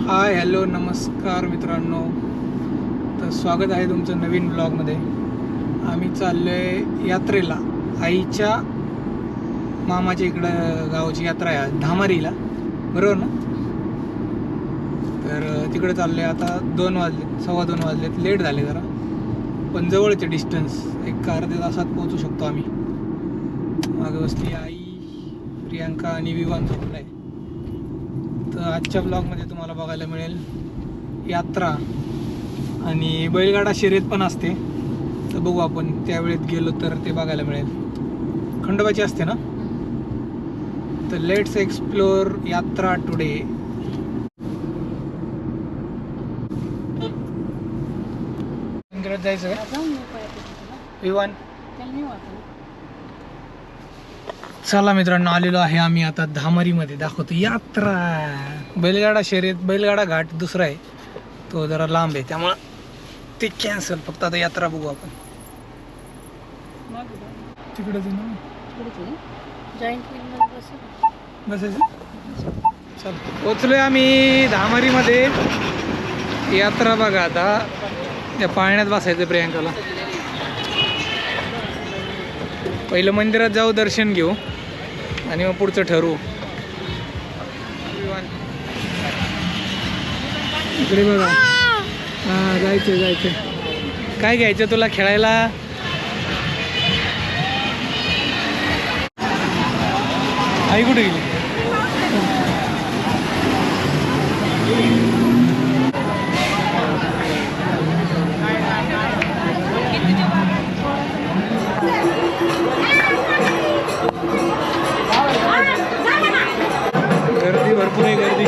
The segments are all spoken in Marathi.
हाय हॅलो नमस्कार मित्रांनो. तर स्वागत आहे तुमचं नवीन ब्लॉगमध्ये. आम्ही चाललो आहे यात्रेला. आईच्या मामाच्या इकडं गावाची यात्रा आहे धामारीला, बरोबर ना? तर तिकडे चाललो आहे. आता 2 वाजले, 2:15 वाजलेत. लेट झाले जरा, पण जवळचे डिस्टन्स. एक अर्ध्या तासात पोहोचू शकतो आम्ही. मागे बसली आई, प्रियांका आणि विवान झोपला आहे. तर आजच्या ब्लॉगमध्ये तुम्हाला बघायला मिळेल यात्रा आणि बैलगाडा शर्यत पण असते. तर बघू आपण त्यावेळेत गेलो तर ते बघायला मिळेल. खंडोबाची असते ना. तर लेट्स एक्सप्लोर यात्रा टुडे. मंदिरात जायचं विवान. चला मित्रांनो, आलेलो आहे आम्ही आता धामारीमध्ये. दाखवतो यात्रा. बैलगाडा शर्यत, बैलगाडा घाट दुसरा आहे, तो जरा लांब आहे, त्यामुळं ते कॅन्सल. फक्त आता यात्रा बघू आपण. तिकडेच आहे ना, बसायचं. चल पोचलोय आम्ही धामारीमध्ये. यात्रा बघा. आता त्या पाळण्यात बसायचं प्रियांकाला. पहिलं मंदिरात जाऊ, दर्शन घेऊ आणि मग पुढचं ठरवू. इकडे बघा. हां, जायचं. काय घ्यायचं तुला खेळायला? आई कुठे गेली? गर्दी भरपूर आहे, गर्दी.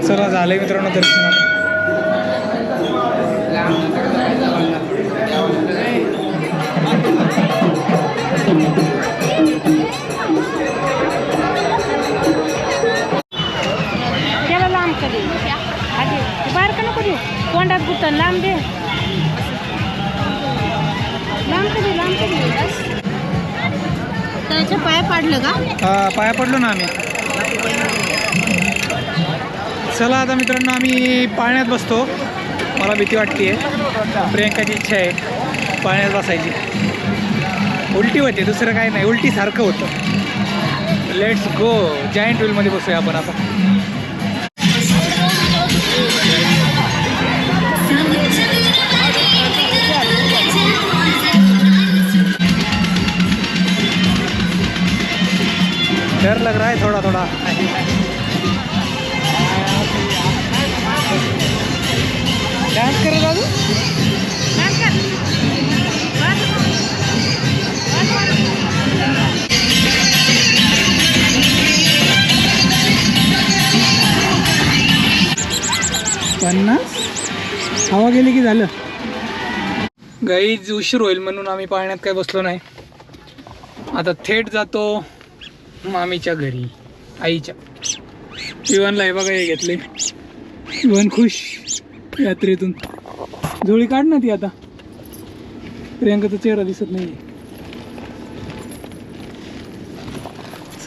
चला, झालंय मित्रांनो दर्शन. त्याला लांब कधी आधी बाहेर का नको देऊ. कोंडात गुतन लांब दे. लांब कधी त्याच्या पाया पाडलं का? हा, पाया पडलो ना आम्ही. चला आता मित्रांनो, आम्ही पाळण्यात बसतो. मला भीती वाटते. प्रियंकाची इच्छा आहे पाळण्यात बसायची. उलटी होते, दुसरं काही नाही, उलटीसारखं होतं. Let's go. जायंट व्हीलमध्ये बसूया आपण आता. डर लग रहा है थोड़ा थोड़ा. डांस करो दादू. हवा गेली की झालं. गाईज उशीर होईल म्हणून आम्ही पाळण्यात काय बसलो नाही. आता थेट जातो मामीच्या घरी, आईच्या. विवानला हे बघा, हे घेतले. विवान खुश यात्रेतून. झोळी काढ ना ती आता. प्रियांकाचा चेहरा दिसत नाही.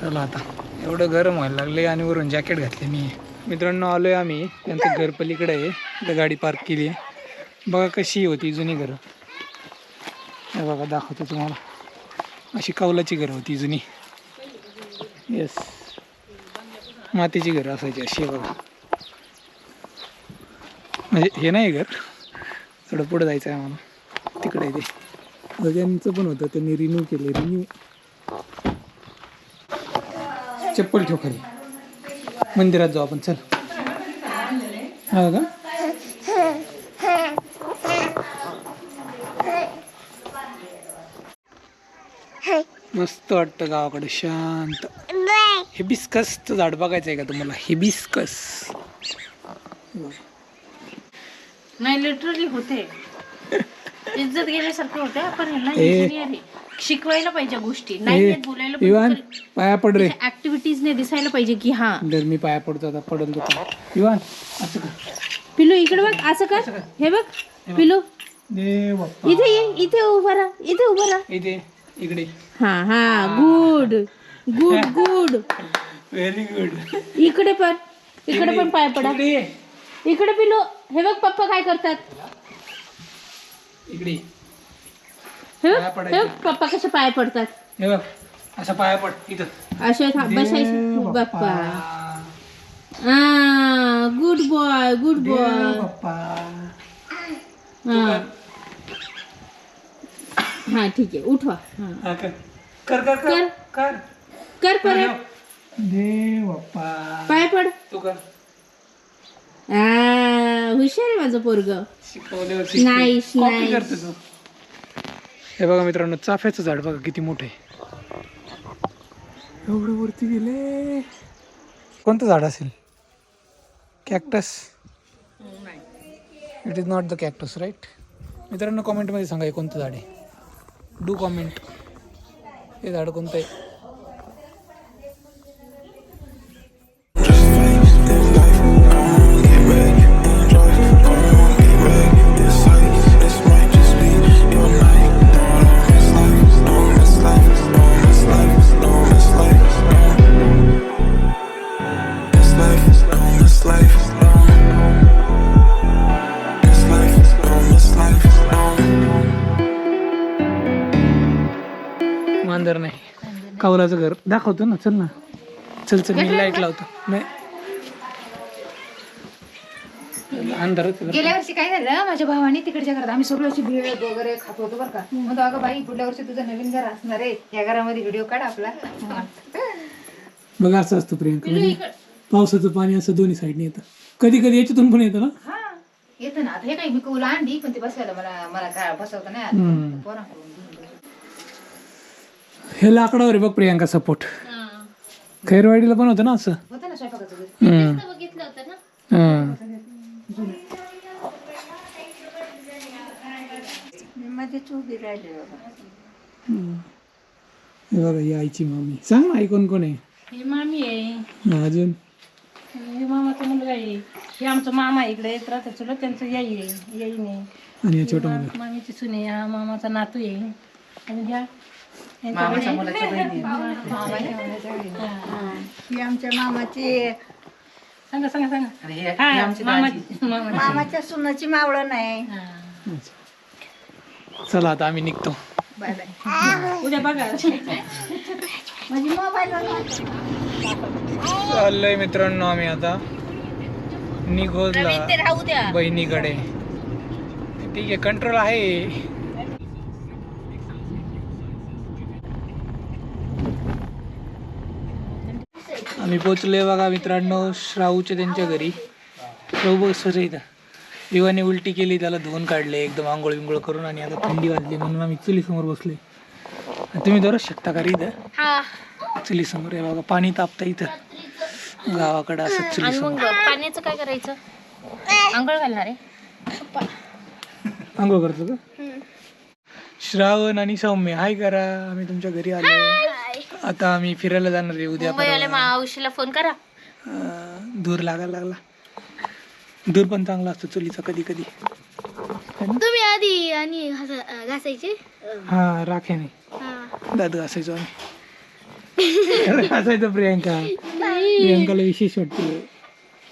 चला आता, एवढं गरम व्हायला लागले आणि वरून जॅकेट घातले मी. मित्रांनो, आलोय आम्ही. त्यांचं घर पलीकडे आहे. इथं गाडी पार्क केली आहे. बघा कशी होती जुनी घरं. हे बघा, दाखवतो तुम्हाला. अशी कौलाची घरं होती जुनी. येस, मातीची घरं असायची अशी. बघा, म्हणजे हे नाही घर, थोडं पुढं जायचं आहे आम्हाला. तिकडे ते सगळ्यांचं पण होतं, त्यांनी रिन्यू केले. चप्पल ठेव खाली. मंदिरात जाऊ आपण. चल. हा का? मस्त वाटतं गावाकडे शांत. हिबिस्कसचं झाड बघायचं आहे का तुम्हाला? हिबिस्कस. नाही लिटरली होते इज्जत गेल्यासारखं होते. आपण ह्यांना engineer आहे. शिकवायला पाहिजे गोष्टी नाही येत बोलायला इवान पाया पड रे. ऍक्टिव्हिटीज ने दिसायला पाहिजे की हा जर मी पाया पडतो आता पडल तो. इवान असं कर. पिलू इकडे बघ असं कर. हे बघ पिलू दे बाप्पा. इथे ये इथे उभा राहा इथे उभा राहा. इथे इकडे. हा हा good good good. Very good. इकडे पण पाय पडा. इकडे पिलू हे बघ पप्पा काय करतात. इकडे हे पाया बघ पडायचं. पप्पा कसे पाय पडतात. हे बघ असं पाया पड इथं. असे बसायचे Bappa. Good boy good boy. Bappa. हा ठीक आहे उठवा. हा, कर कर कर कर कर. कर परत दे बाप्पा. पाय पड. तू कर. हुशार आहे माझं पोरग. शिकवल्यावर Nice, कॉपी nice. करतो तू. हे बघा मित्रांनो चाफ्याचं झाड बघा किती मोठं आहे. एवढं वरती गेले. कोणतं झाड असेल? Cactus. It is not the cactus right. मित्रांनो कॉमेंटमध्ये सांगा हे कोणतं झाड आहे. Do comment. हे झाड कोणतं आहे? मांजर नाही कौलाचं घर दाखवतो ना. चल ना चल चल मी लाईट लावतो. नाही अंधारच आहे. गेल्या वर्षी काय झालं माझ्या भावाने तिकडच्या घरात आम्ही सगळं अशी भेळ वगैरे खात होतो बरं का. मग अगं बाई पुढल्या वर्षी तुझं नवीन घर असणार आहे या घरामध्ये व्हिडिओ काढ आपला. बघा असं असतं प्रियंका. म्हणजे पावसाचं पाणी असं दोन्ही साईडने येतं. कधी कधी याच्यातून पण येतं ना. हा येतं ना. आता हे काय मी कौला आणली पण ते बसवायला मला मला काय बसवता नाही आलं. हम्म. पोरांकडून घेऊन बसवलं. हे लाकडावर आहे बघ प्रियंका सपोर्ट. खैरवाडीला पण होतं ना असं. होतं ना स्वयंपाकाचं घर. बघितलं होतं ना. हम्म. मध्येच उभी राहिली बाबा. हे बघा ही आईची मामी. सांग ना आई कोण कोण आहे? ही मामी आहे. हा, अजून हे मामाचा मुलगा आहे. हे आमचा मामा इकडे येत राहतो चुलत त्यांचं याई आहे. याई नाही आणि या छोटा मुलगा. मामीची सुने हा मामाचा नातू आहे. आणि ह्या मामाच्या मुलाच्या बहिणी. मामाच्या मुलाच्या बहिणी. ही आमच्या मामाची सांगा सांगा सांगा. आणि हे हा, आमची दाजी. मामाच्या सुनाची मावळण आहे. अच्छा. चला आता आम्ही निघतो. Bye bye. उद्या बघा. माझी मोबाईल चाललोय मित्रांनो आम्ही आता निघोजला राहू द्या. बहिणीकडे. ठीक आहे कंट्रोल आहे. आम्ही पोचलोय बघा मित्रांनो श्राऊच्या त्यांच्या घरी. श्राऊ बघ सर इथं. विवाने उलटी केली त्याला धुवून काढले एकदम आंघोळ बिंघोळ करून. आणि आता थंडी वाजली म्हणून आम्ही चुलीसमोर बसले. तुम्ही दररोज शकता का रे इथं चुलीसमोर? आहे बघा पाणी तापतं इथं गावाकडं असं आणि चुलीसमोर. मग पाण्याचं काय करायचं? आंघोळ घालणार आहे. आंघोळ करतो का? श्रावण आणि सौम्य हाय करा. आम्ही तुमच्या घरी आलो. आता आम्ही फिरायला जाणार आहे उद्या. मावशीला फोन करा. धूर लागायला लागला. धूर पण चांगला असतो चुलीचा कधी कधी. तुम्ही आधी आणि घासायचे. हा राख्याने दादू असायचो आम्ही. असायचो प्रियंका. प्रियंकाला विशेष वाटते.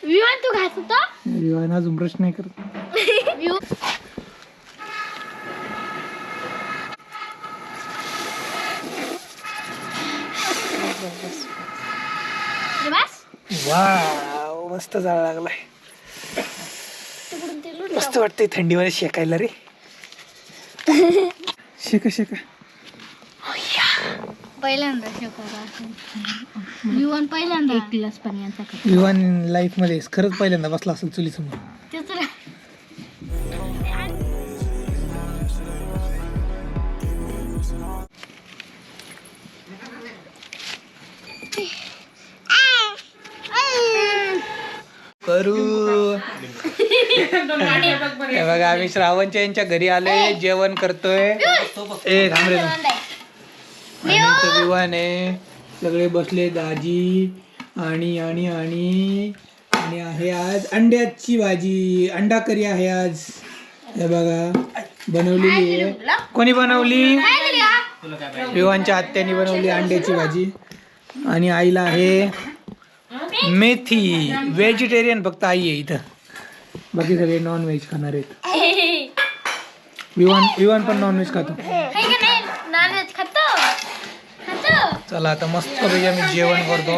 विमान तू घास होता. विवान अजून ब्रश नाही करत. वाव मस्त जाळ लागलाय. मस्त वाटतंय थंडीमध्ये शेकायला रे. शेका शेका. पहिल्यांदा शिकवला विमान पहिल्यांदा. एक ग्लास पाण्याचा कर. विवान लाईफ मध्ये खरंच पहिल्यांदा बसला असेल चुलीसमोर. तेच करू हे बघा आम्ही श्रावणच्या यांच्या घरी आलोय जेवण करतोय ए थांब रे आणि इथं विवान आहे सगळे बसले दाजी आणि आणि आणि आणि आहे आज अंड्याची भाजी अंडा करी आहे आज हे बघा बनवलेली आहे कोणी बनवली विवानच्या आत्याने बनवली अंड्याची भाजी आणि आईला आहे मेथी व्हेजिटेरियन फक्त आई आहे इथं बाकी सगळे नॉन व्हेज खाणार आहेत विवान पण नॉन व्हेज खातो नॉनव्हेज खातो चला आता मस्त पैकी आम्ही जेवण करतो